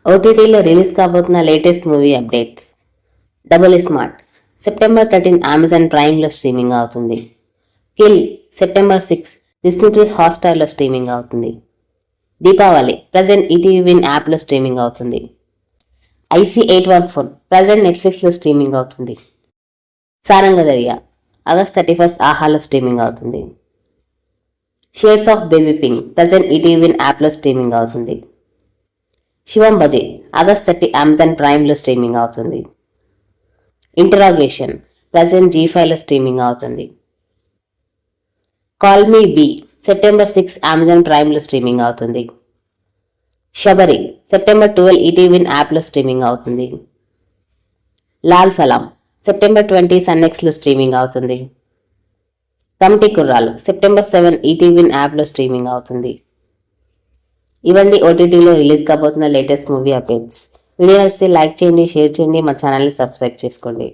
ఓటీటీలో రిలీజ్ కాబోతున్న latest movie updates. Double smart September 13 Amazon ప్రైమ్లో స్ట్రీమింగ్ అవుతుంది. కిల్ సెప్టెంబర్ 6 డిస్నీ ప్లస్ హాట్‌స్టార్లో స్ట్రీమింగ్ అవుతుంది. దీపావళి ప్రజెంట్ ఈటీవీ విన్ యాప్లో స్ట్రీమింగ్ అవుతుంది. IC814 ప్రజెంట్ నెట్ఫ్లిక్స్లో స్ట్రీమింగ్ అవుతుంది. సారంగదరియా ఆగస్ట్ 31 ఆహాలో స్ట్రీమింగ్ అవుతుంది. Shades of baby pink present ETV win యాప్లో స్ట్రీమింగ్ అవుతుంది. శివం బజే ఆగస్ట్ 30 అమెజాన్ ప్రైమ్లో స్ట్రీమింగ్ అవుతుంది. ఇంటరాగేషన్ ప్రజెంట్ G5లో స్ట్రీమింగ్ అవుతుంది. Call me bae September 6 Amazon ప్రైమ్లో స్ట్రీమింగ్ అవుతుంది. శబరి సెప్టెంబర్ 12 ఈటీవీ విన్ యాప్లో స్ట్రీమింగ్ అవుతుంది. లాల్ సలాం సెప్టెంబర్ 20 సన్నెక్స్లో స్ట్రీమింగ్ అవుతుంది. కమిటీ కుర్రాలు సెప్టెంబర్ 7 ఈటీవీ విన్ యాప్లో స్ట్రీమింగ్ అవుతుంది. ఇవన్నీ ఓటీటీలో రిలీజ్ కాబోతున్న లేటెస్ట్ మూవీ అప్డేట్స్. వీడియో నచ్చితే లైక్ చేయండి, షేర్ చేయండి, మా ఛానల్ని సబ్స్క్రైబ్ చేసుకోండి.